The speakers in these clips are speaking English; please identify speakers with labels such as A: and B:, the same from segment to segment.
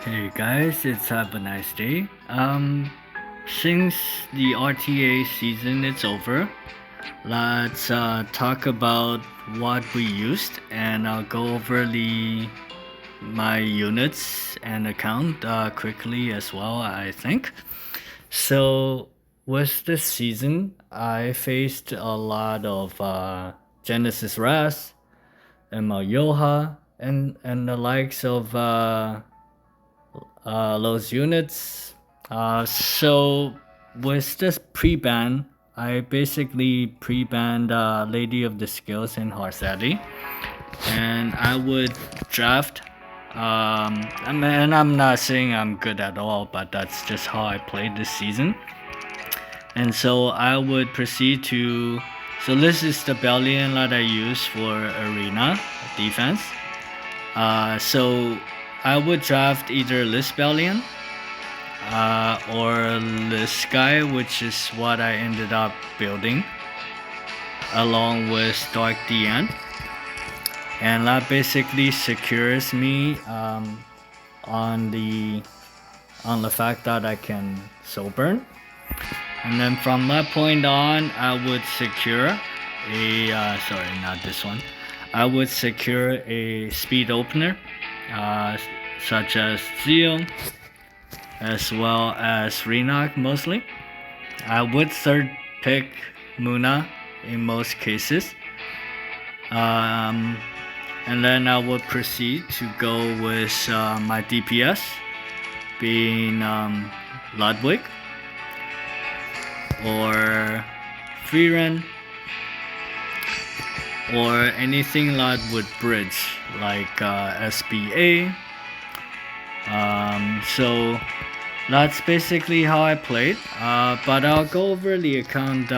A: Hey guys, it's have a nice day. Since the RTA season is over, let's talk about what we used, and I'll go over the my units and account quickly as well. I think so. With this season, I faced a lot of Genesis Ras and Yoha and the likes of those units. So with this pre-ban, I basically pre-banned Lady of the Skills in Harsati, and I would draft. And I'm not saying I'm good at all, but that's just how I played this season. And so I would proceed to. So this is the Bellion that I use for arena defense. So I would draft either Lisbellion or this guy, which is what I ended up building, along with Dark DN. And that basically secures me on the fact that I can soul burn. And then from that point on, I would secure a sorry, not this one. I would secure a speed opener, such as Zeal, as well as Renok mostly. I would third pick Muna in most cases. And then I would proceed to go with my DPS being Ludwig or Freeren or anything that would bridge like SBA. So that's basically how I played, but I'll go over the account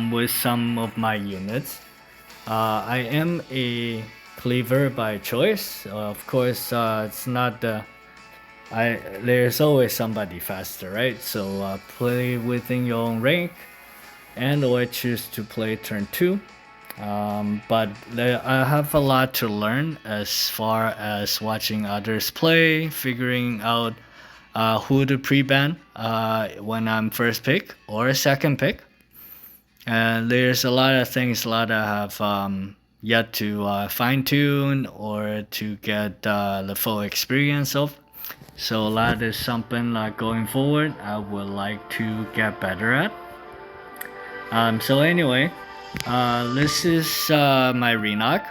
A: with some of my units. I am a cleaver by choice. Of course, it's not the. There's always somebody faster, right? So play within your own rank, and or choose to play turn 2. But I have a lot to learn as far as watching others play, figuring out who to pre-ban when I'm first pick or second pick. And there's a lot of things that I have yet to fine-tune or to get the full experience of. So that is something going forward I would like to get better at. So anyway, this is my Renok,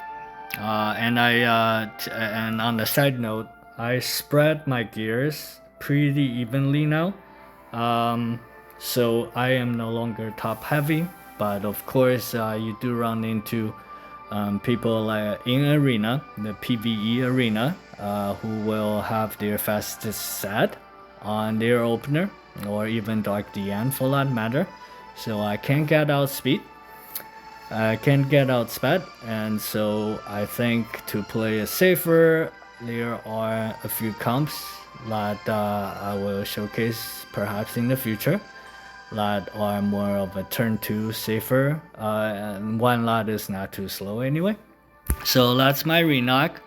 A: and and on the side note, I spread my gears pretty evenly now. So I am no longer top heavy, but of course you do run into people in arena, the PvE arena, who will have their fastest set on their opener, or even Dark DN for that matter. So I can't get outspeed. I can't get outsped, and so I think to play it safer, there are a few comps that I will showcase perhaps in the future that are more of a turn 2 safer, and one that is not too slow anyway. So that's my Renok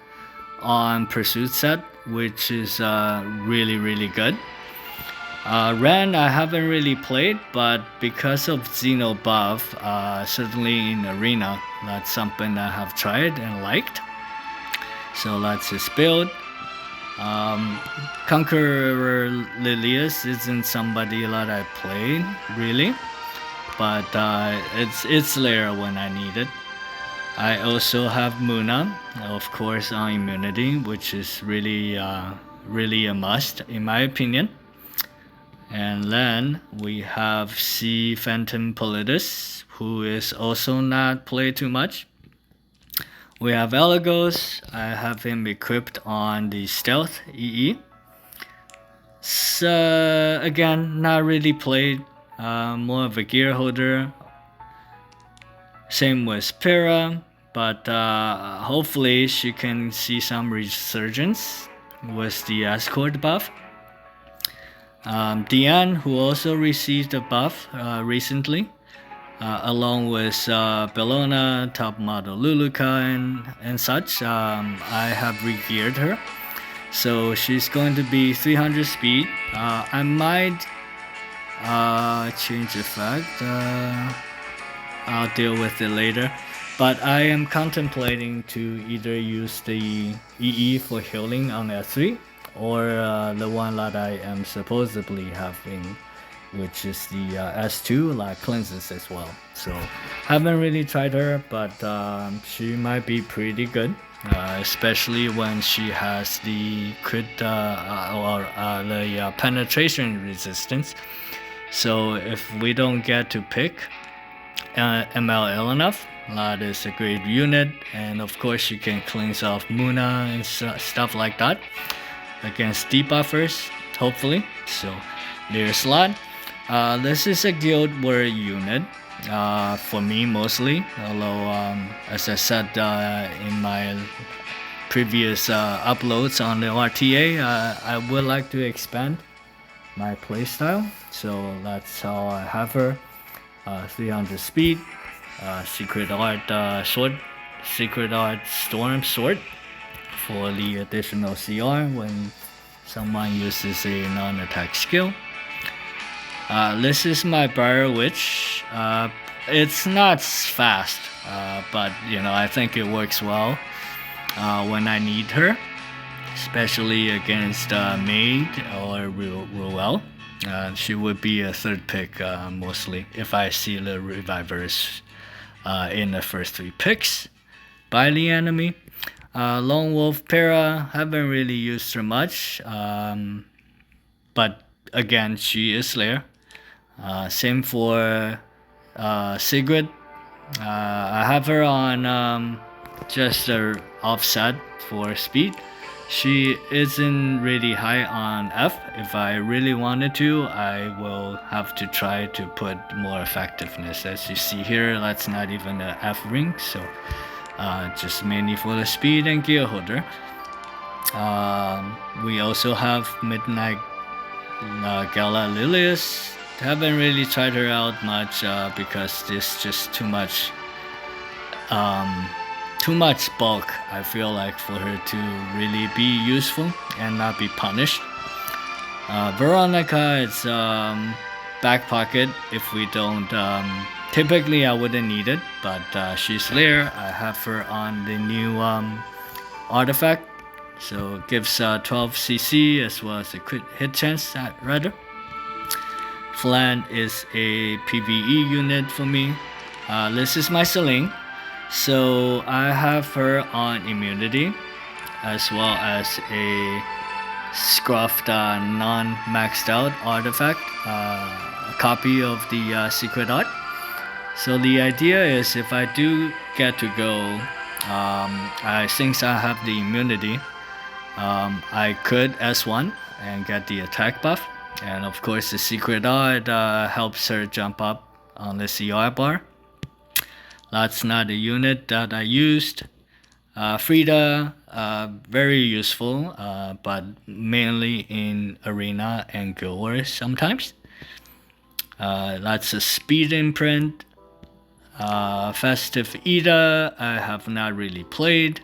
A: on Pursuit set, which is really good. Ren I haven't really played, but because of Xeno buff, certainly in arena, that's something I have tried and liked. So that's his build. Conqueror Lilius isn't somebody that I played really, but it's there when I need it. I also have Muna, of course, on immunity, which is really a must in my opinion. And then we have C Phantom Politis, who is also not played too much. We have Elagos. I have him equipped on the Stealth EE. So again, not really played, more of a gear holder. Same with Pyrrha, but hopefully she can see some resurgence with the Escort buff. Diane, who also received a buff recently, along with Bellona, top model Luluka, and such. I have re-geared her. So she's going to be 300 speed. I might change effect. I'll deal with it later. But I am contemplating to either use the EE for healing on F3 or the one that I am supposedly having, which is the S2 that cleanses as well. So haven't really tried her, but she might be pretty good, especially when she has the crit or the penetration resistance. So if we don't get to pick MLL enough, that is a great unit, and of course you can cleanse off Muna and stuff like that against debuffers, hopefully. So there's that. This is a guild war unit for me mostly, although as I said in my previous uploads on the RTA, I would like to expand my playstyle, so that's how I have her. 300 speed, secret art secret art storm sword for the additional CR when someone uses a non-attack skill. This is my Briar Witch. It's not fast, but I think it works well when I need her, especially against Maid or Ruel. She would be a third pick mostly if I see the revivers in the first 3 picks by the enemy. Lone Wolf Para, haven't really used her much, but again, she is Slayer. Same for Sigrid. I have her on just her offset for speed. She isn't really high on F. If I really wanted to, I will have to try to put more effectiveness. As you see here, that's not even an F ring, so just mainly for the speed and gear holder. We also have Midnight Gala Lilius. Haven't really tried her out much because there's just too much bulk, I feel like, for her to really be useful and not be punished. Veronica, it's back pocket if we don't. Typically, I wouldn't need it, but she's there. I have her on the new artifact, so it gives 12 CC as well as a crit hit chance, rather. Flan is a PvE unit for me. This is my Celine. So I have her on immunity as well as a scruffed non-maxed out artifact, a copy of the secret art. So the idea is if I do get to go, since I have the immunity, I could S1 and get the attack buff, and of course the secret art helps her jump up on the CR bar. That's not a unit that I used. Frida, very useful, but mainly in arena and guild wars sometimes. That's a speed imprint. Festive Ida, I have not really played.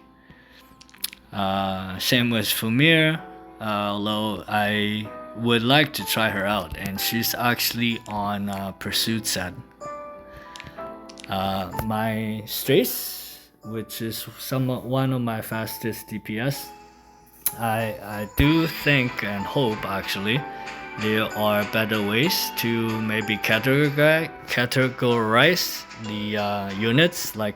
A: Same with Fumir, although I would like to try her out, and she's actually on Pursuit set. My Strace, which is one of my fastest DPS, I do think and hope actually there are better ways to maybe categorize the units like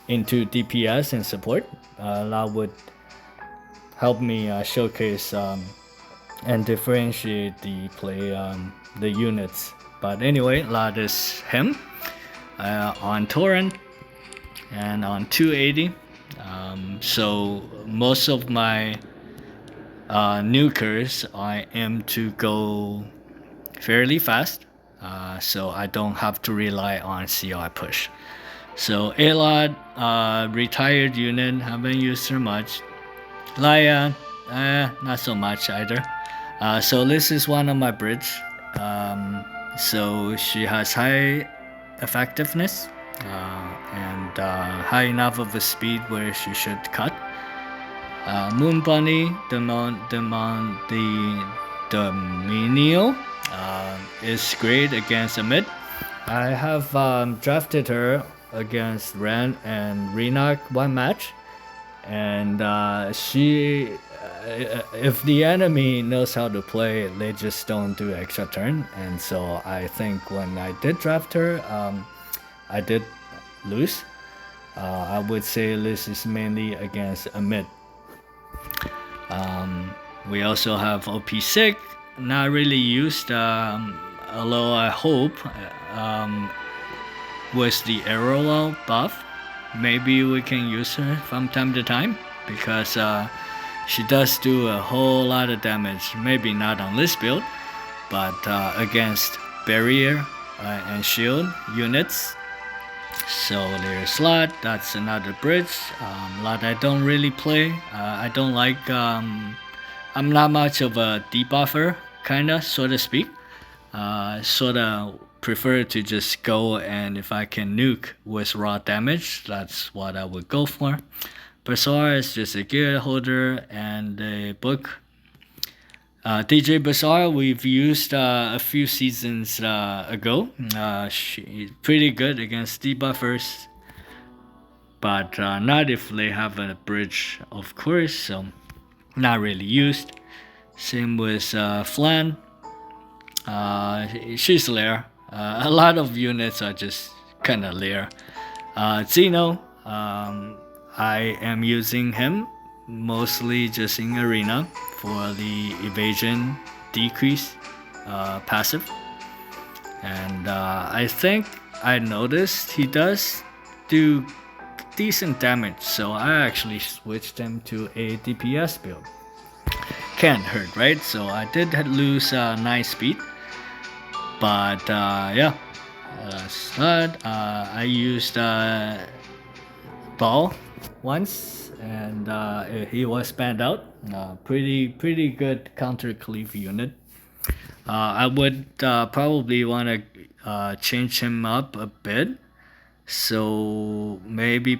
A: into DPS and support. That would help me showcase and differentiate the play the units. But anyway, that is him. On torrent and on 280, so most of my nukers I aim to go fairly fast, so I don't have to rely on CR push. So Alod, retired unit, haven't used her much. Laya, not so much either. So this is one of my bridge. So she has high effectiveness and high enough of a speed where she should cut. Moon Bunny, Dominio is great against a mid. I have drafted her against Ren and Renak one match, and if the enemy knows how to play, they just don't do extra turn, and so I think when I did draft her, I did lose. I would say this is mainly against a mid. We also have OP Sick, not really used, although I hope with the arrow buff, maybe we can use her from time to time because she does do a whole lot of damage. Maybe not on this build, but against barrier and shield units. So there's Slot, that's another bridge. Lot I don't really play. I don't like, I'm not much of a debuffer, kinda, so to speak. Sorta prefer to just go, and if I can nuke with raw damage, that's what I would go for. Bazaar is just a gear holder and a book. DJ Bazaar we've used a few seasons ago. She's pretty good against debuffers, but not if they have a bridge, of course, so not really used. Same with Flan. She's Lair. A lot of units are just kinda Lair. Zeno, I am using him mostly just in arena for the evasion decrease passive, and I think I noticed he does do decent damage, so I actually switched him to a DPS build. Can't hurt, right? So I did lose 9 speed, but yeah, Slud, I used Ball once, and he was banned out. Pretty good counter cleave unit. I would probably want to change him up a bit. So maybe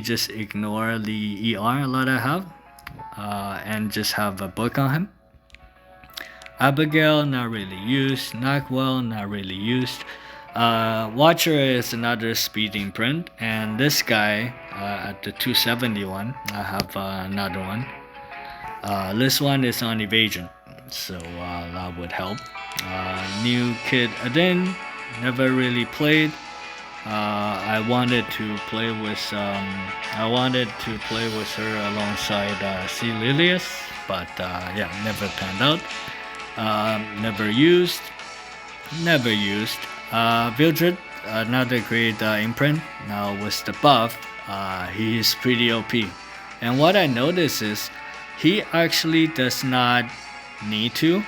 A: just ignore the ER lot I have, and just have a book on him. Abigail not really used. Knockwell not really used. Watcher is another speed imprint, and this guy at the 271, I have another one. This one is on evasion, so that would help. New kid Adin, never really played. I wanted to play with her alongside C. Lilius, but yeah, never panned out. Never used. Vildred, another great imprint. Now with the buff, he is pretty OP. And what I notice is he actually does not need to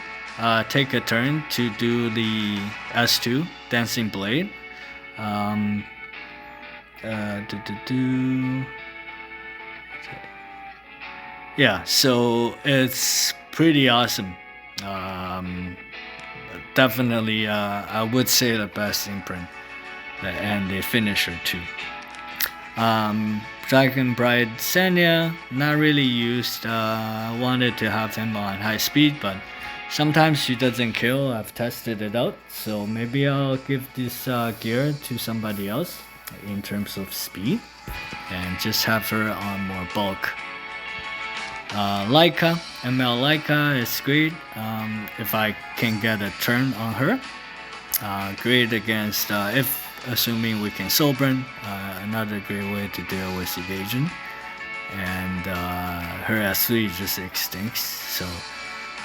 A: take a turn to do the S2 Dancing Blade. Yeah, so it's pretty awesome. Definitely, I would say the best imprint, and the finisher too. Dragon Bride Senya, not really used. Wanted to have him on high speed, but sometimes she doesn't kill. I've tested it out, so maybe I'll give this gear to somebody else in terms of speed, and just have her on more bulk. Laika, ML Laika is great if I can get a turn on her. Great against, if assuming we can soul burn, another great way to deal with evasion. And her S3 just extincts, so,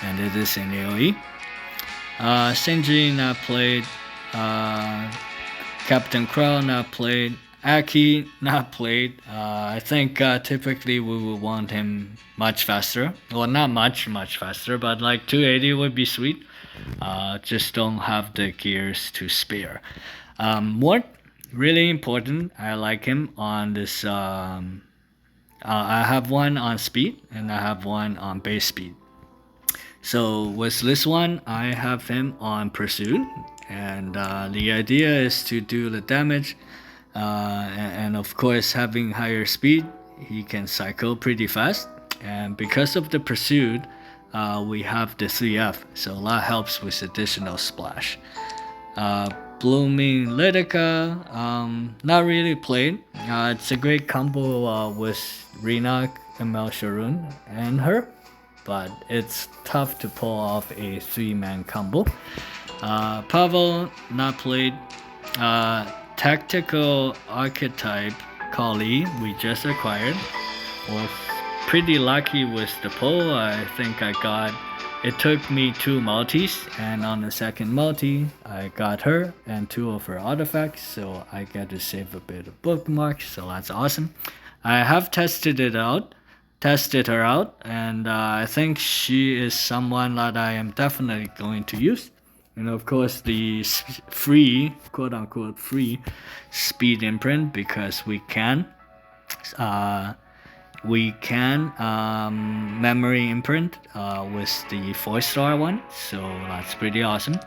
A: and it is in AoE. Senji not played, Captain Crow not played, Aki not played. I think typically we would want him much faster. Well, not much faster, but like 280 would be sweet. Just don't have the gears to spare. Mort, really important. I like him on this. I have one on speed and I have one on base speed. So with this one, I have him on pursuit, and the idea is to do the damage. And of course, having higher speed, he can cycle pretty fast. And because of the pursuit, we have the 3F, so that helps with additional splash. Blooming Lidica, not really played. It's a great combo with Renak, ML Sharon, and her, but it's tough to pull off a 3-man combo. Pavel, not played. Tactical Archetype Kali, we just acquired. Was pretty lucky with the pull. I think I got. It took me 2 multis, and on the second multi, I got her and 2 of her artifacts, so I get to save a bit of bookmarks, so that's awesome. I have tested her out, and I think she is someone that I am definitely going to use. And of course, the free, quote unquote, free speed imprint, because we can memory imprint with the 4-star one, so that's pretty awesome.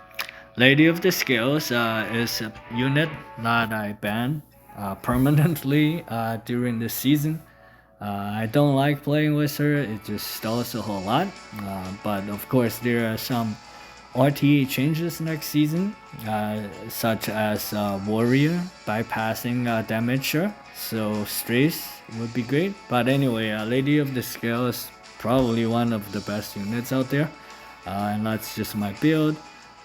A: Lady of the Scales is a unit that I banned permanently during the season. I don't like playing with her, it just stalls a whole lot, but of course there are some RTA changes next season, such as Warrior bypassing damage, so Strays would be great. But anyway, Lady of the Scale is probably one of the best units out there, and that's just my build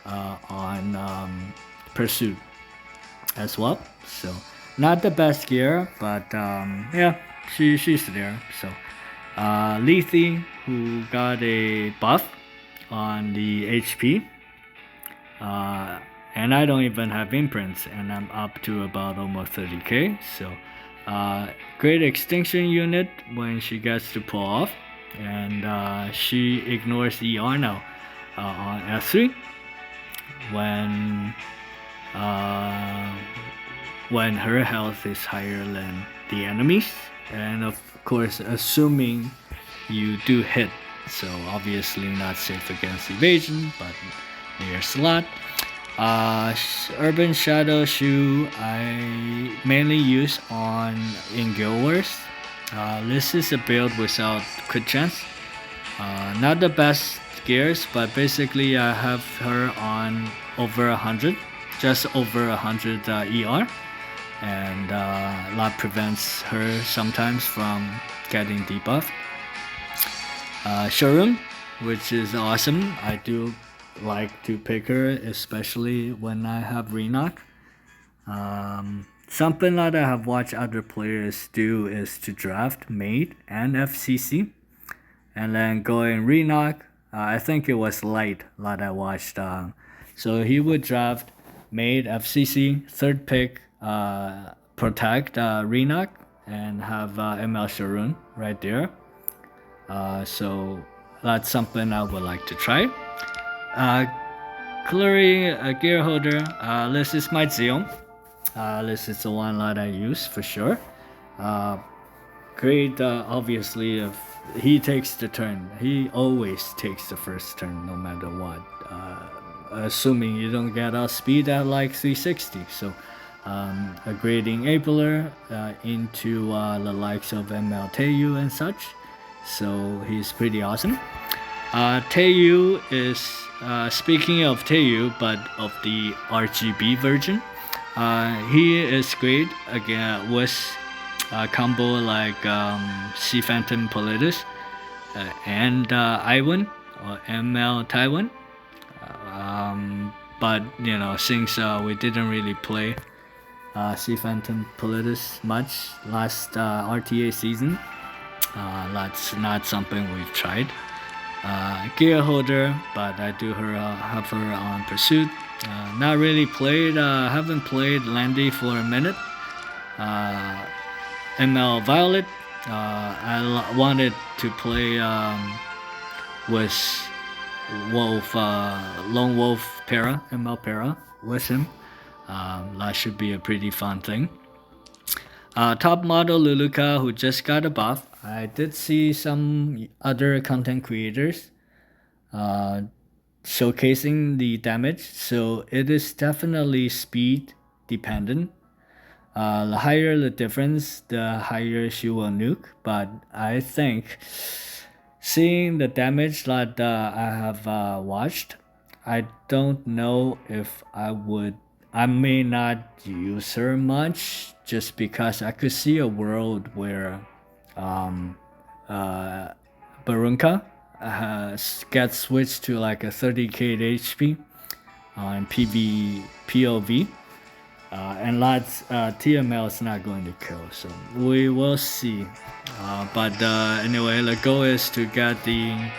A: on Pursuit as well. So not the best gear, but yeah, she's there. So Lethe, who got a buff on the HP, and I don't even have imprints, and I'm up to about almost 30k, so great extinction unit when she gets to pull off, and she ignores ER now on S3 when her health is higher than the enemies, and of course assuming you do hit. So obviously not safe against evasion, but there's a lot. Urban Shadow Shoe I mainly use in Guild Wars. This is a build without crit chance. Not the best gears, but basically I have her on over 100, just over 100 ER, and that prevents her sometimes from getting debuffed. Sharon, which is awesome. I do like to pick her, especially when I have Renak. Something that I have watched other players do is to draft Maid and FCC, and then go in Renak. I think it was Light that I watched. So he would draft Maid, FCC, third pick, protect Renak, and have ML Sharon right there. So that's something I would like to try. Clearing a gear holder. This is my Zeon. This is the one that I use for sure. Great, obviously, if he takes the turn. He always takes the first turn, no matter what. Assuming you don't get out speed at like 360. So, a grading Abler into the likes of ML Teiyu and such. So he's pretty awesome. Teiyu is, speaking of Teiyu, but of the RGB version, he is great again with a combo like Sea Phantom Politis and Iwan or ML Taiwan. But you know, since we didn't really play Sea Phantom Politis much last RTA season, that's not something we've tried. Gear holder, but I do have her on Pursuit. Not really played, haven't played Landy for a minute. ML Violet, I wanted to play with Wolf, Lone Wolf Para, ML Para with him. That should be a pretty fun thing. Top model Luluka, who just got a buff. I did see some other content creators showcasing the damage, so it is definitely speed dependent. The higher the difference, the higher she will nuke. But I think seeing the damage that I have watched, I don't know if I would. I may not use her much just because I could see a world where um, Barunka gets switched to like a 30k HP on POV. And lots TML is not going to kill, so we will see. But anyway, the goal is to get the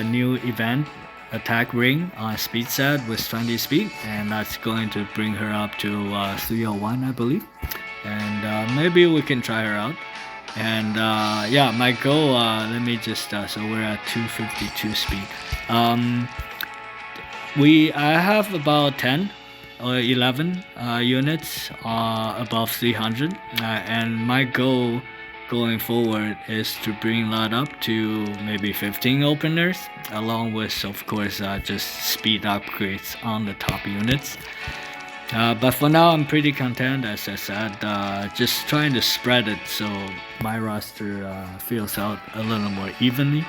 A: new event attack ring on speed set with 20 speed, and that's going to bring her up to 301, I believe. And maybe we can try her out. And yeah, my goal. Let me just. So we're at 252 speed. I have about 10 or 11 units above 300, and my goal going forward is to bring that up to maybe 15 openers, along with of course just speed upgrades on the top units. But for now I'm pretty content, as I said, just trying to spread it so my roster fills out a little more evenly.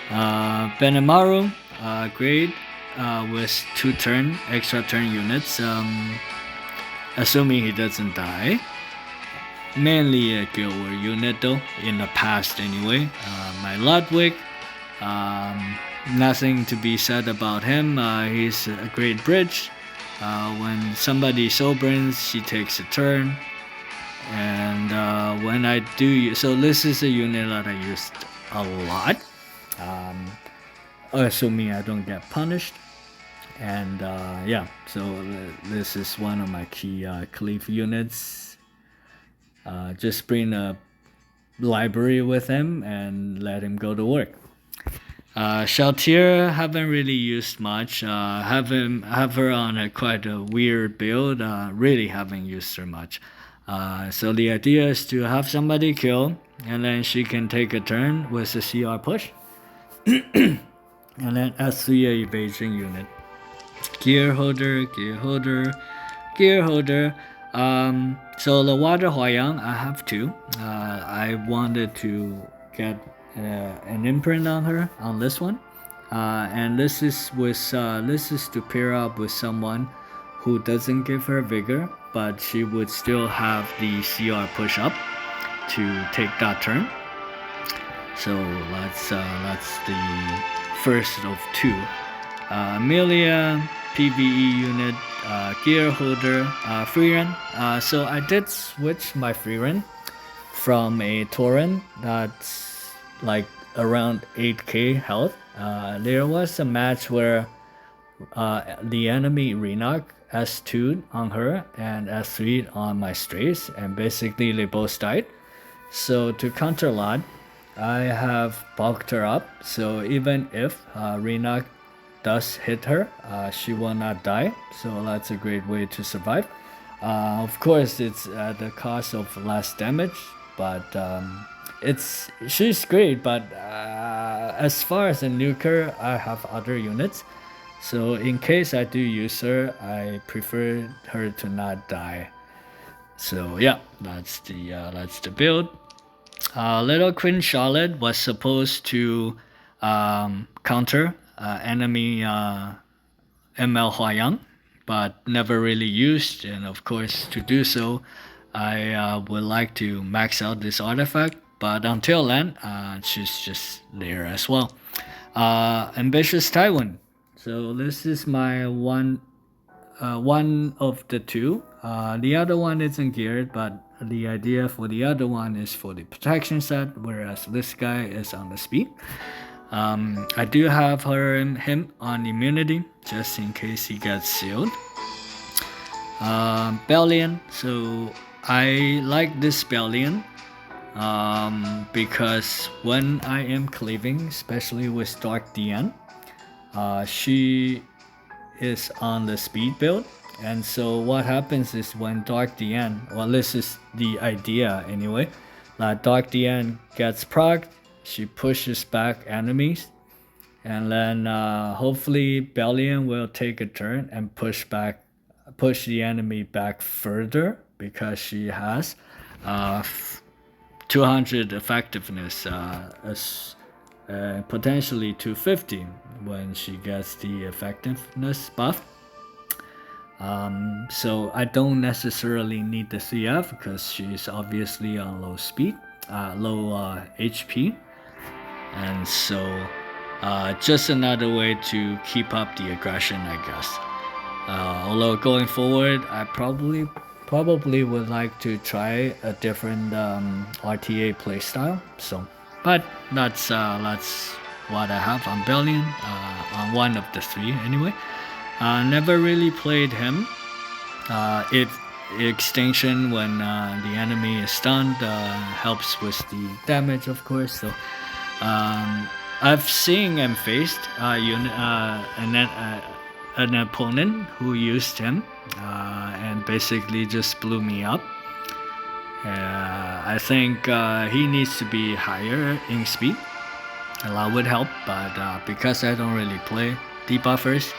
A: Benemaru, great, with 2 extra turn units, assuming he doesn't die. Mainly a Guild War unit though, in the past anyway. My Ludwig, nothing to be said about him. He's a great bridge. When somebody soul burns, she takes a turn. And when I do, so this is a unit that I used a lot. Assuming I don't get punished. And yeah, so this is one of my key cleave units. Just bring a library with him and let him go to work. Shaltier haven't really used much. Have her on quite a weird build. Really haven't used her much. So the idea is to have somebody kill, and then she can take a turn with a CR push, and then S3 evasion unit. Gear holder. So the water Huayang, I have 2. I wanted to get an imprint on her on this one, and this is to pair up with someone who doesn't give her vigor, but she would still have the CR push up to take that turn. So that's the first of 2. Amelia, PvE unit, gear holder, Freerun. So I did switch my Freerun from a Torrent that's like around 8k health. There was a match where the enemy Renok S2 on her and S3 on my strays, and basically they both died. So to counter that, I have bulked her up, so even if Renok does hit her, she will not die, so that's a great way to survive. Of course it's at the cost of less damage, but she's great. But as far as a nuker, I have other units, so in case I do use her, I prefer her to not die. So yeah, that's the build. Little Queen Charlotte was supposed to counter enemy ML Huayang, but never really used. And of course, to do so, I would like to max out this artifact. But until then, she's just there as well. Ambitious Taiwan. So this is my one of the 2. The other one isn't geared, but the idea for the other one is for the protection set, whereas this guy is on the speed. I do have him on immunity, just in case he gets sealed. Bellion. So I like this Bellion because when I am cleaving, especially with Dark DN, she is on the speed build, and so what happens is when Dark DN, well, this is the idea anyway, that Dark DN gets procced, she pushes back enemies, and then hopefully Bellion will take a turn and push back push the enemy back further because she has 200 effectiveness, potentially 250 when she gets the effectiveness buff. So I don't necessarily need the CF because she's obviously on low speed, low HP, and so just another way to keep up the aggression, I guess. Although going forward, I probably would like to try a different RTA playstyle. So, but that's what I have on Bellion, on one of the three anyway. Never really played him. Extinction when the enemy is stunned helps with the damage, of course. So I've seen and faced an opponent who used him and basically just blew me up. I think he needs to be higher in speed. A lot would help, but because I don't really play debuffers,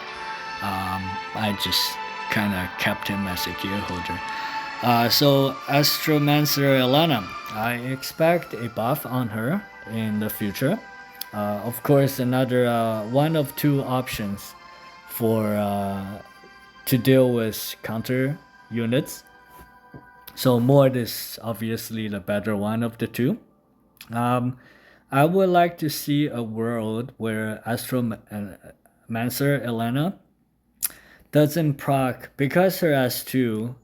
A: I just kind of kept him as a gear holder. So Astromancer Elena, I expect a buff on her in the future. Of course, another one of two options for to deal with counter units. So Mord is obviously the better one of the two. I would like to see a world where Astromancer Elena doesn't proc, because her S2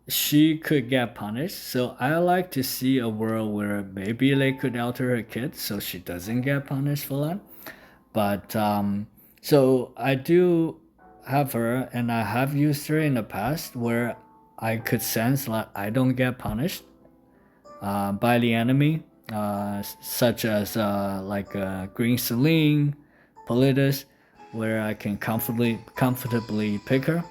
A: she could get punished. So I like to see a world where maybe they could alter her kit so she doesn't get punished for that. But so I do have her, and I have used her in the past where I could sense that I don't get punished by the enemy, such as like Green Celine, Politis, where I can comfortably pick her.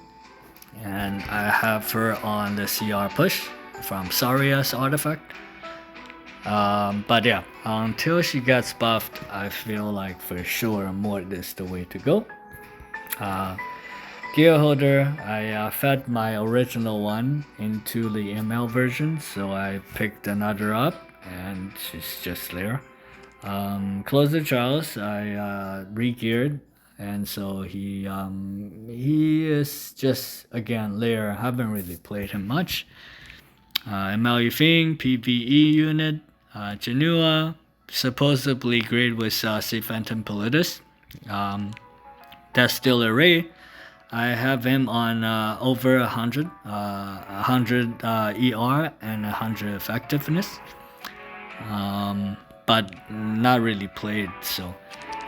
A: And I have her on the CR push from Saria's artifact. But yeah, until she gets buffed, I feel like for sure Mort is the way to go. Gear holder, I fed my original one into the ML version, so I picked another up, and she's just there. Closer Charles, I re-geared, and so he is just again there. Haven't really played him much. ML Yufing, PvE unit, Genua, supposedly great with Sea Phantom Politis. That's still Array. I have him on over 100, 100 ER and 100 effectiveness, but not really played. So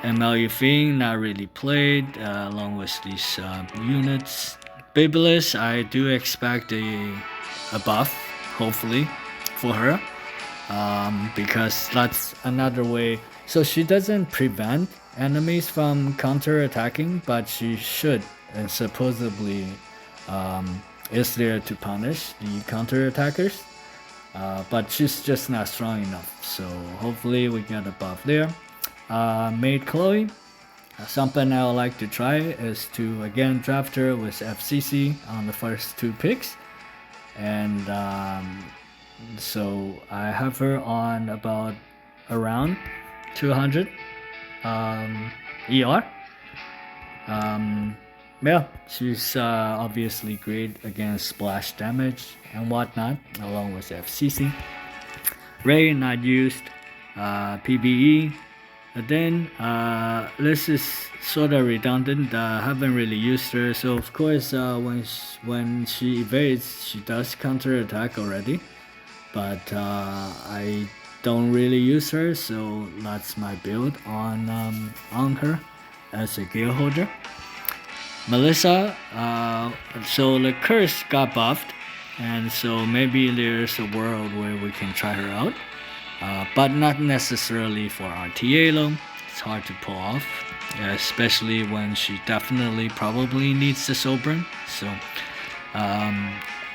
A: ML Yufing, not really played along with these units. Biblis, I do expect a buff, hopefully, for her, because that's another way. So she doesn't prevent enemies from counter-attacking, but she should, and supposedly is there to punish the counter-attackers. But she's just not strong enough, so hopefully we get a buff there. Maid Chloe, something I would like to try is to again draft her with FCC on the first two picks, and so I have her on about around 200 ER. Yeah, she's obviously great against splash damage and whatnot, along with FCC. Ray not used, PBE. And then this is sort of redundant. Haven't really used her, so of course when she evades, she does counter attack already. But I don't really use her, so that's my build on her as a gear holder. Melissa, so the curse got buffed, and so maybe there's a world where we can try her out, but not necessarily for RTA though. It's hard to pull off, especially when she definitely probably needs the Sovereign. So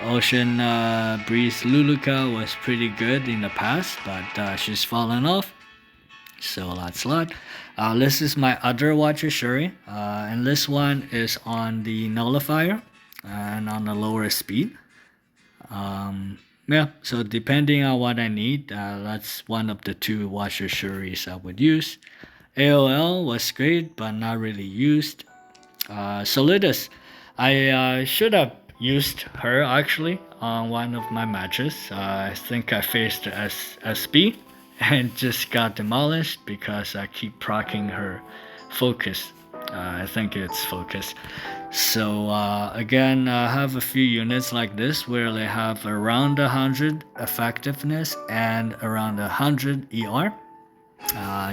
A: Ocean Breeze Luluka was pretty good in the past, but she's fallen off. So that's a lot. This is my other Watcher Shuri, and this one is on the nullifier and on the lower speed. Yeah, so depending on what I need, that's one of the two Watcher Shuris I would use. AOL was great, but not really used. Solidus, I should have used her actually on one of my matches. I think I faced SB and just got demolished because I keep proccing her focus. I think it's focus. So again, I have a few units like this where they have around 100 effectiveness and around 100 ER.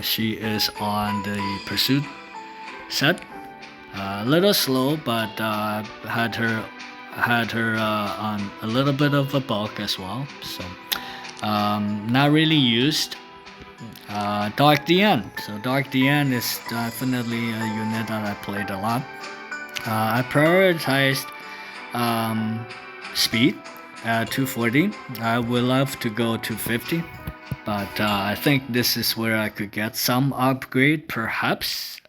A: She is on the pursuit set. A little slow, but had her on a little bit of a bulk as well. So not really used. Dark DN. So Dark DN is definitely a unit that I played a lot. I prioritized speed at 240. I would love to go 250, but I think this is where I could get some upgrade perhaps.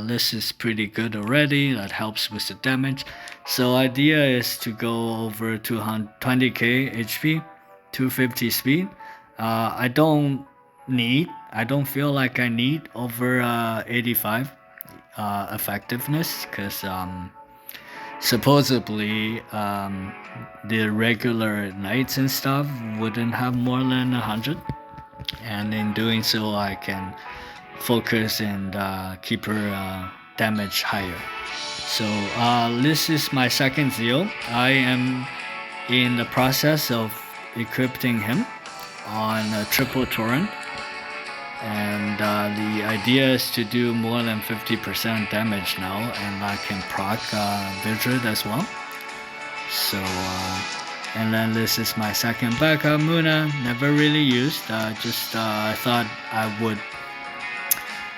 A: This is pretty good already. That helps with the damage. So idea is to go over 220k HP, 250 speed. I don't feel like I need over 85 effectiveness because supposedly the regular knights and stuff wouldn't have more than 100, and in doing so I can focus and keep her damage higher. So this is my second Zeo. I am in the process of equipping him on a triple torrent, and the idea is to do more than 50% damage now, and I can proc Vidrid as well. So and then this is my second backup Muna, never really used, I thought I would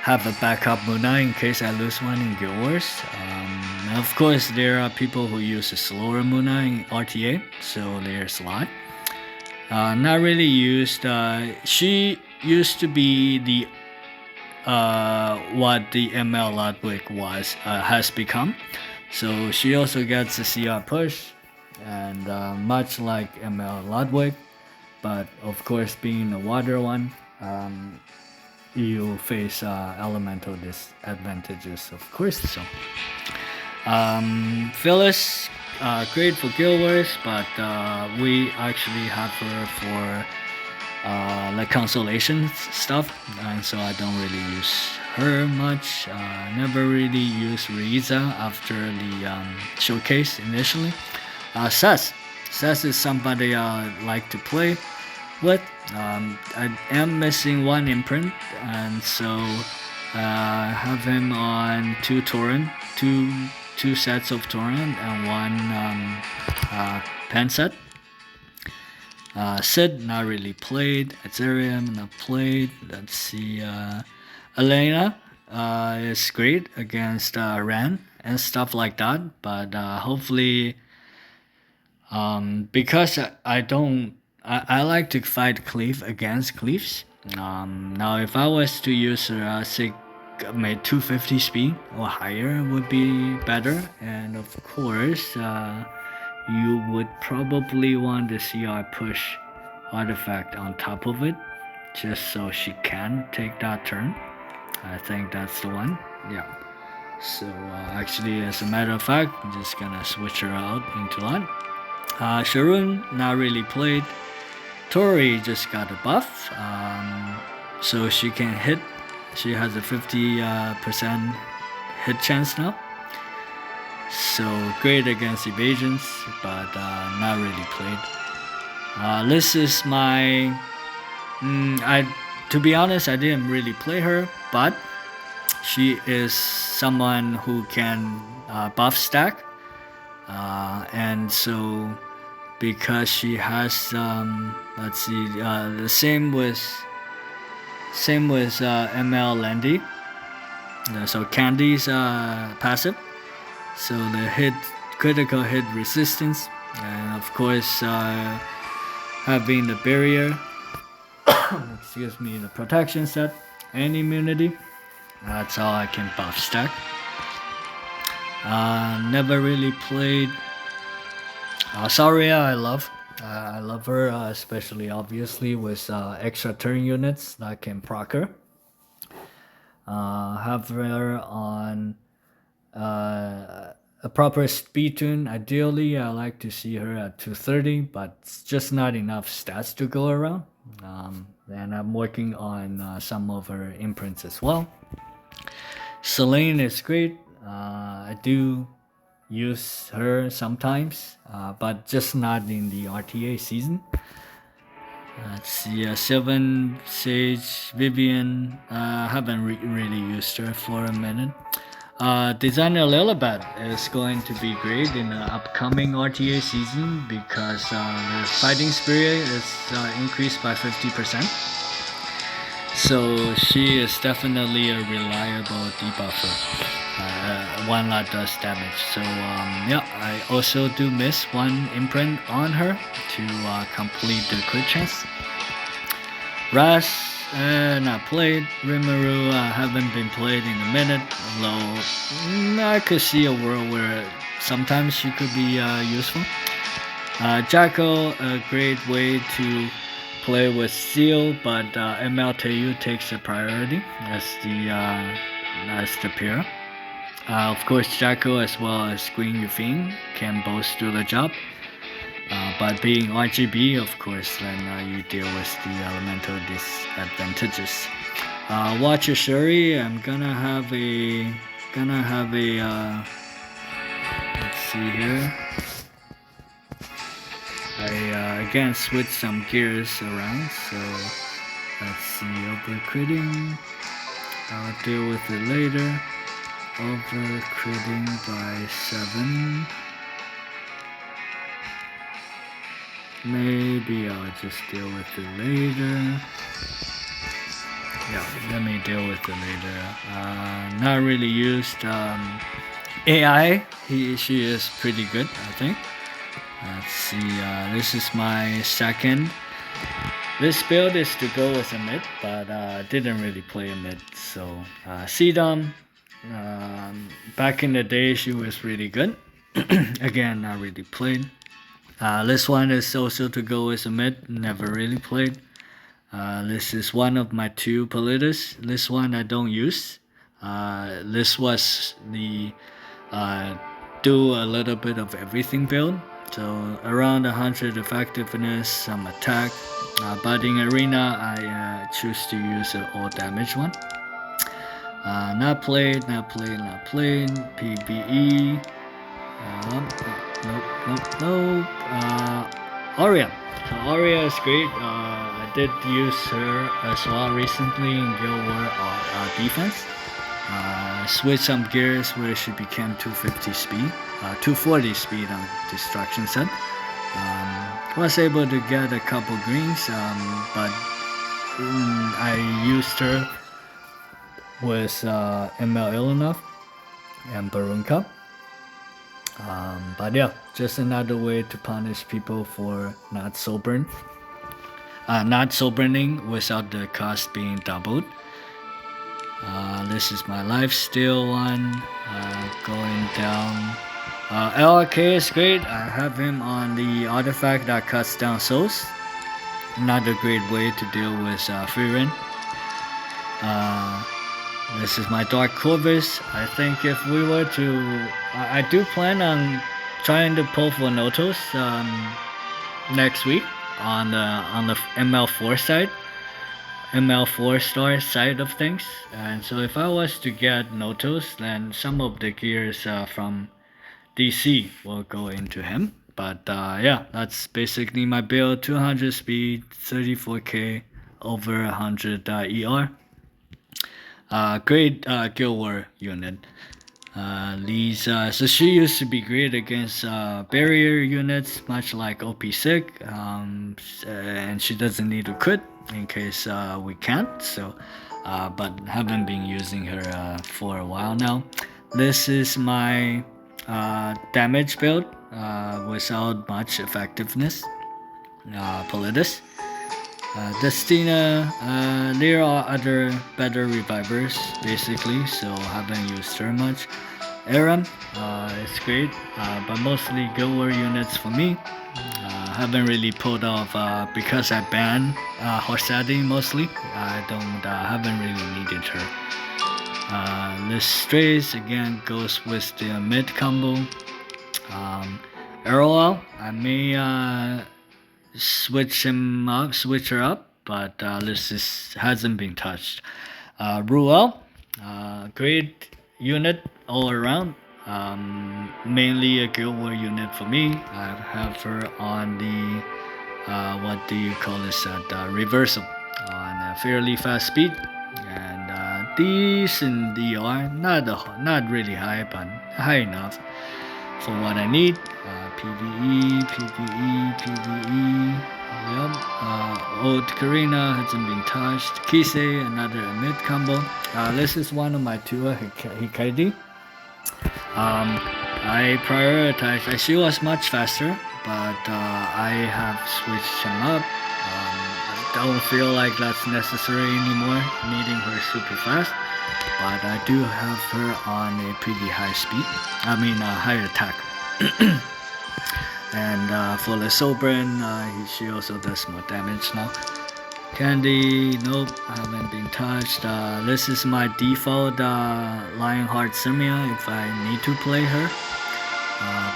A: have a backup Muna in case I lose one in Guild Wars. Of course there are people who use a slower Muna in RTA, so there's a lot. Not really used. She used to be the what the ML Ludwig has become. So she also gets a CR push, and much like ML Ludwig, but of course being a water one, you face elemental disadvantages, of course. So Phyllis, great for Guild Wars, but we actually have her for like consolation stuff, and so I don't really use her much. Never really used Riza after the showcase initially. Sess is somebody I like to play with. I am missing one imprint, and so I have him on two sets of torrent and one pen set. Sid not really played. Ethereum not played. Let's see. Elena is great against Ran and stuff like that, but hopefully because I like to fight cleave against cleaves. Now if I was to use say 250 speed or higher would be better, and of course you would probably want the CR push artifact on top of it, just so she can take that turn. I think that's the one. Yeah. So actually, as a matter of fact, I'm just gonna switch her out into that. Sharon not really played. Tori just got a buff, so she can hit. She has a 50% hit chance now. So great against evasions, but not really played. This is my. To be honest, I didn't really play her, but she is someone who can buff stack, and so because she has let's see, the same with ML Landy. So Candy's passive. So the critical hit resistance, and of course having the barrier excuse me, the protection set and immunity. That's all I can buff stack. Never really played Saria. I love her, especially obviously with extra turn units that can proc her. Have her on a proper speed tune. Ideally, I like to see her at 230, but it's just not enough stats to go around. And I'm working on some of her imprints as well. Selene is great. I do use her sometimes, but just not in the RTA season. Let's see, Sylvan, Sage, Vivian. Haven't really used her for a minute. Designer Lilibet is going to be great in the upcoming RTA season because the fighting spirit is increased by 50%. So she is definitely a reliable debuffer. One lot does damage. So yeah, I also do miss one imprint on her to complete the crit chance. Ras, not played. Rimuru haven't been played in a minute, although I could see a world where sometimes she could be useful. Jacko, a great way to play with Seal, but MLTU takes the priority as the pair. Of course, Jacko as well as Green Yufeng can both do the job. But being RGB, of course, then you deal with the elemental disadvantages. Watcher Shuri, I'm gonna have a let's see here. I again switch some gears around, so let's see, overcritting. I'll deal with it later. Overcritting by 7. Maybe I'll just deal with it later. Yeah, let me deal with it later. Not really used AI. She is pretty good, I think. Let's see. This is my second. This build is to go with a mid, but didn't really play a mid. So Sedom. Back in the day, she was really good. Again, not really played. This one is also to go as a mid, never really played. This is one of my 2 Politis. This one I don't use. This was the do a little bit of everything build. So around 100 effectiveness, some attack. But in Arena, I choose to use an all damage one. Not played. PBE. Nope. Aria. So Aria is great. I did use her as well recently in Guild War defense. Switched some gears where she became 250 speed, 240 speed on destruction set. Was able to get a couple greens, but I used her with ML Illinov and Barun Cup. But yeah, just another way to punish people for not sobering without the cost being doubled. This is my lifesteal one, going down. LRK is great. I have him on the artifact that cuts down souls. Not a great way to deal with Freerin. This is my Dark Corvus. I think if we were to... I do plan on trying to pull for Notos next week on the ML4 side. ML4 star side of things. And so if I was to get Notos, then some of the gears from DC will go into him. But yeah, that's basically my build. 200 speed, 34k, over 100 ER. Great Guild War unit. So she used to be great against barrier units, much like OP6, and she doesn't need to crit in case we can't. So, but haven't been using her for a while now. This is my damage build without much effectiveness. Politis. Destina, there are other better revivers basically, so haven't used her much. Aram, it's great, but mostly Guild War units for me. Haven't really pulled off because I banned Horsadi mostly. I don't haven't really needed her. Strays again goes with the mid combo. Arrow, I may switch her up, but this hasn't been touched. Ruel, great unit all around. Mainly a Guild War unit for me. I have her on the what do you call this? Reversal on a fairly fast speed and decent DR. Not really high, but high enough for what I need. PVE. Yep. Old Karina hasn't been touched. Kisei, another mid combo. This is one of my Tua Hikaidi. I prioritize. She was much faster, but I have switched him up. I don't feel like that's necessary anymore, needing her super fast. But I do have her on a pretty high speed. High attack. And for the Sobran, she also does more damage now. Candy, nope, haven't been touched. This is my default Lionheart Simia if I need to play her,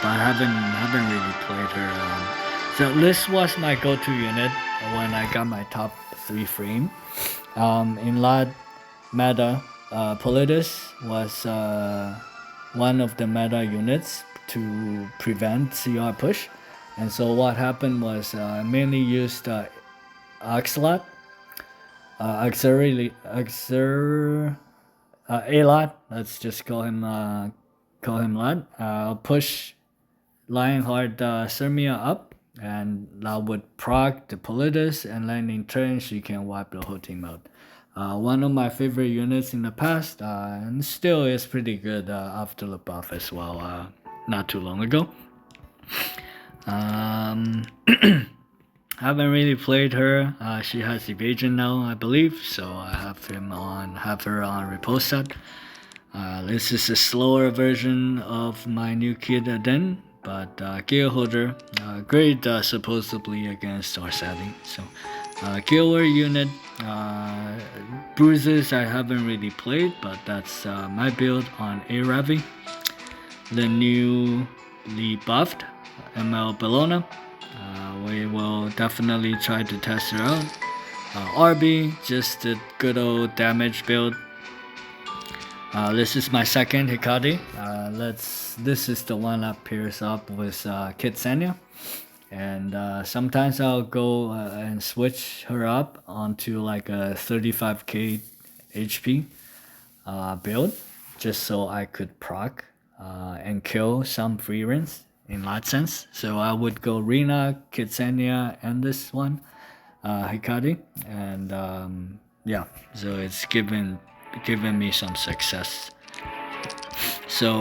A: but I haven't really played her. So this was my go-to unit when I got my top 3 frame. In LAD meta, Politis was one of the meta units to prevent CR push, and so what happened was I mainly used Axelot, A-Lot, let's just call him Lot. Push Lionheart Sirmia up, and that would proc the Politis, and then in turn she can wipe the whole team out. One of my favorite units in the past, and still is pretty good after the buff as well, not too long ago. Haven't really played her. She has evasion now, I believe, so I have her on repose set. This is a slower version of my new kid Den, but Gear Holder, great supposedly against Orsadi. So Gear War unit, Bruises I haven't really played, but that's my build on Aravi. The newly buffed ML Bellona. We will definitely try to test her out. RB, just a good old damage build. This is my second Hikari. This is the one that pairs up with Kitsania. And sometimes I'll go and switch her up onto like a 35k HP build, just so I could proc and kill some free runs in that sense. So I would go Rina, Kitsania, and this one, Hikari, and yeah, so it's given me some success. So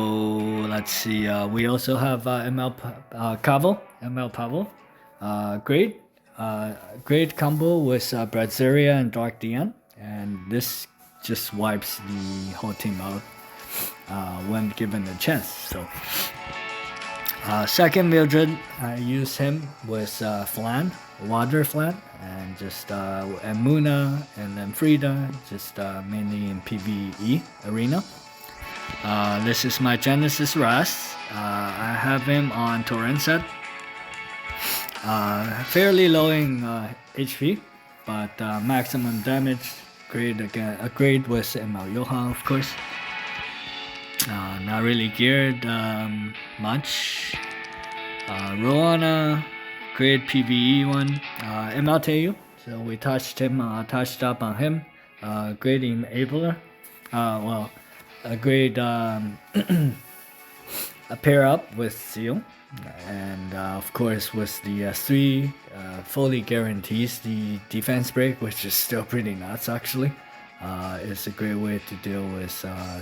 A: let's see. We also have ML Pavel, great combo with Brazilia and Dark Dian, and this just wipes the whole team out when given a chance. So. Second Mildred, I use him with Flan, Water Flan, and just and Muna, and then Frida, just mainly in PvE arena. This is my Genesis Ras. I have him on Torrent set. Fairly low in HP, but maximum damage. Great with ML Johan, of course. Not really geared much. Roana, great PvE one. MLTU, so we touched up on him. Great enabler. A great a pair up with Seal, and of course with the 3 fully guarantees the defense break, which is still pretty nuts actually. It's a great way to deal with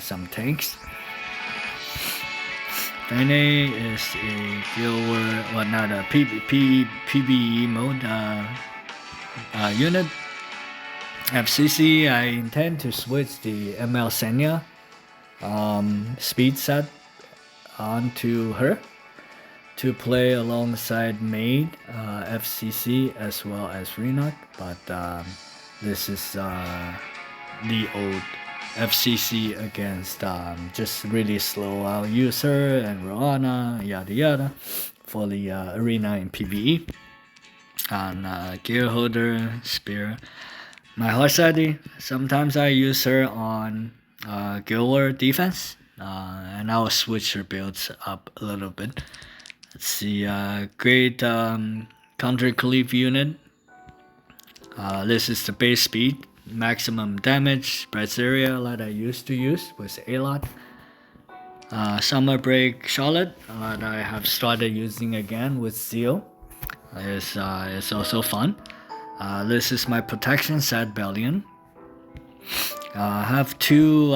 A: some tanks. Fene is a Guild War, not a PvE mode unit. FCC, I intend to switch the ML Senya speed set onto her to play alongside Maid, FCC, as well as Renok. But this is the old FCC against just really slow out user and Roana, yada yada, for the arena in PvE. And gear holder, spear. My Horsadi, sometimes I use her on Guild War defense, and I'll switch her builds up a little bit. Let's see, great counter cleave unit. This is the base speed, maximum damage, spreads area that I used to use with a lot. Summer Break Charlotte that I have started using again with Zeal. It's also fun. This is my protection set Bellion. I have two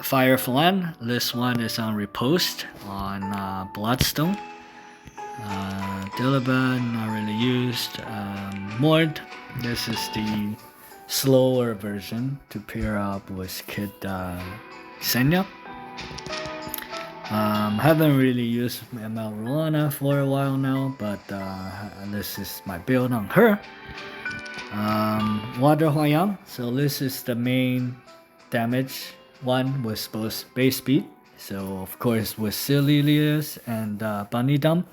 A: Fire Flan. This one is on Repost on Bloodstone. Dilibad, not really used. Mord, this is the slower version to pair up with Kid Senya. Haven't really used ML Rolana for a while now, but this is my build on her. Water Huayang, so this is the main damage one with both base speed. So of course with Sililius and Bunny Dump,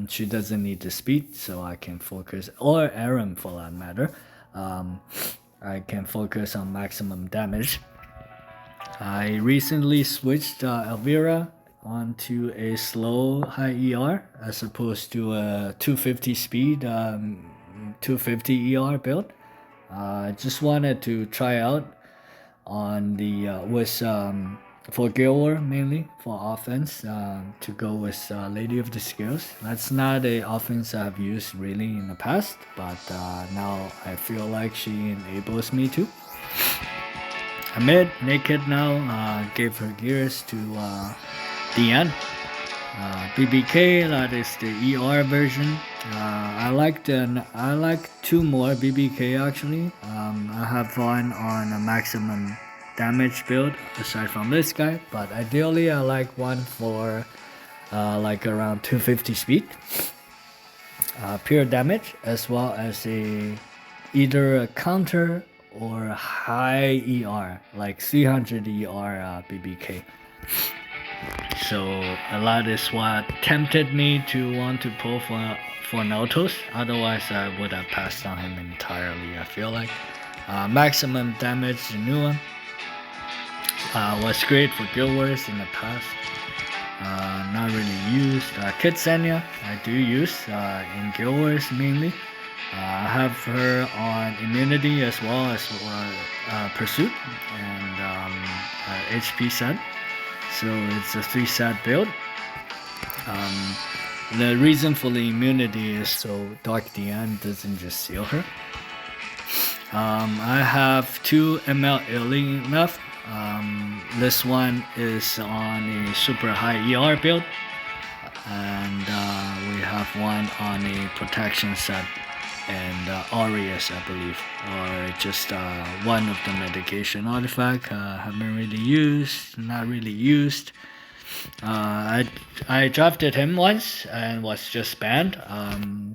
A: she doesn't need the speed, so I can focus, or Aaron for that matter. I can focus on maximum damage. I recently switched Elvira onto a slow high ER as opposed to a 250 speed 250 ER build. I just wanted to try out on the for Guild War mainly for offense to go with Lady of the Scales. That's not a offense I've used really in the past, but now I feel like she enables me to. Amid naked now, gave her gears to Dian. BBK, that is the ER version. I like two more BBK actually. I have one on a maximum damage build aside from this guy, but ideally I like one for like around 250 speed, pure damage, as well as either a counter or a high ER, like 300 ER BBK. So a lot is what tempted me to want to pull for Notos. Otherwise, I would have passed on him entirely. I feel like maximum damage, the new one, was great for Guild Wars in the past. Not really used. Kid Senya, I do use in Guild Wars mainly. I have her on immunity as well as pursuit and HP set. So it's a 3-set build. The reason for the immunity is so Dark Dian doesn't just seal her. I have 2 ML Illy left. This one is on a super high ER build, and we have one on a protection set and Aureus, I believe, or just one of the medication artifact. Haven't really used, not really used. I drafted him once and was just banned.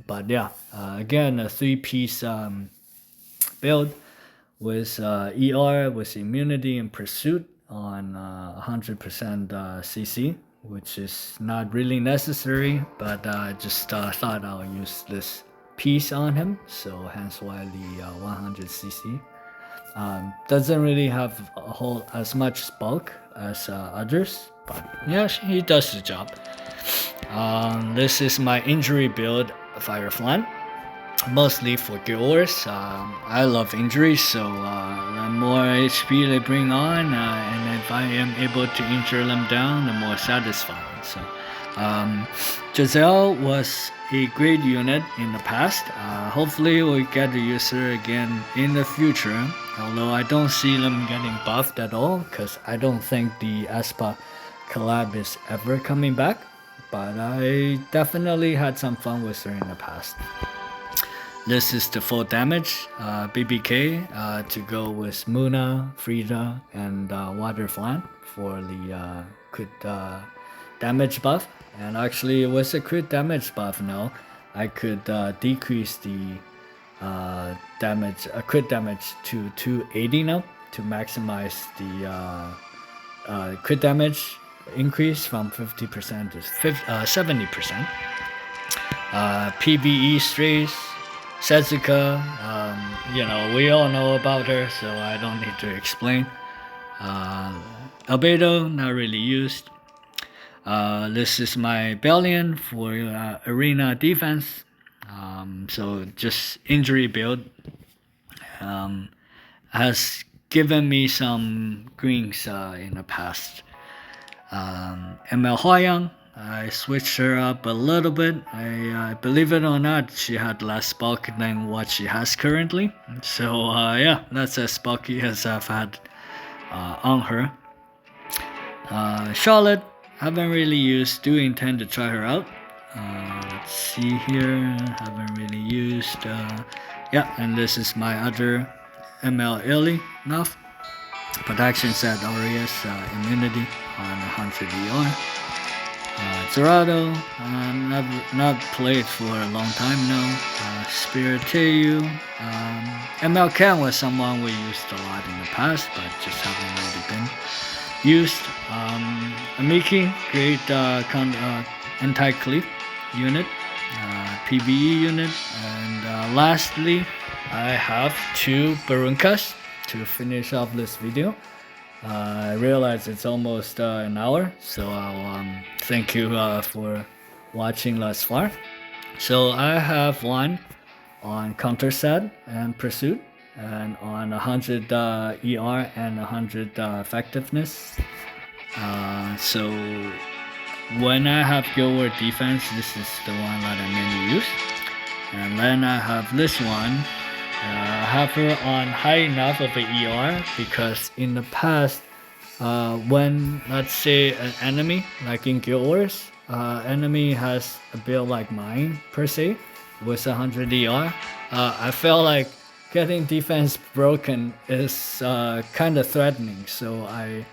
A: But yeah, again a 3-piece build with ER with immunity and pursuit on 100% CC, which is not really necessary, but I just thought I'll use this piece on him, so hence why the 100cc. Doesn't really have as much bulk as others, but yeah, he does the job. This is my injury build, Fire Flan, mostly for Guild Wars. I love injuries, so the more HP they bring on, and if I am able to injure them down, the more satisfying. So Giselle was a great unit in the past. Hopefully we get to use her again in the future, although I don't see them getting buffed at all, because I don't think the Espa collab is ever coming back, but I definitely had some fun with her in the past. This is the full damage BBK to go with Muna, Frida, and Water Flan for the crit damage buff. And actually, it was a crit damage buff now. I could decrease the crit damage to 280 now to maximize the crit damage increase from 50% to 70%. PBE strays, Setsuka, we all know about her, so I don't need to explain. Albedo, not really used. This is my Bellion for arena defense. So just injury build. Has given me some greens in the past. ML Hwayoung, I switched her up a little bit. I believe it or not, she had less bulk than what she has currently. So yeah, that's as bulky as I've had on her. Charlotte, haven't really used. Do intend to try her out. Let's see here. Haven't really used. Yeah, and this is my other ML Illy enough. Protection set Aureus immunity on 100 ER. Dorado, not played for a long time now. Spiriteu, ML Ken was someone we used a lot in the past, but just haven't really been used. Amiki, great anti-cleave unit, PBE unit, and lastly, I have 2 Barunkas to finish off this video. I realize it's almost an hour, so I'll thank you for watching thus far. So I have one on counter set and pursuit, and on 100 ER and 100 effectiveness. So when I have Guild War defense, this is the one that I mainly use. And then I have this one. I have her on high enough of an ER because in the past, when let's say an enemy, like in Guild Wars, enemy has a build like mine per se, with 100 ER, I felt like getting defense broken is kind of threatening, so I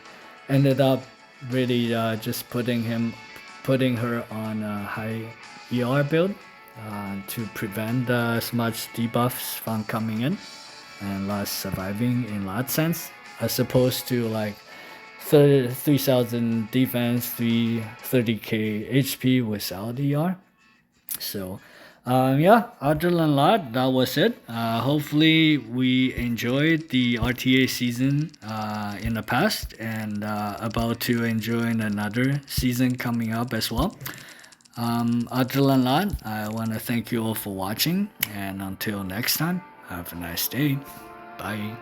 A: ended up really just putting her on a high ER build. To prevent as much debuffs from coming in and less surviving in that sense, as opposed to like 3,000 defense, 30k HP without ER. So yeah, other than that was it. Hopefully we enjoyed the RTA season in the past, and about to enjoy another season coming up as well. Other than that, I want to thank you all for watching, and until next time, have a nice day. Bye.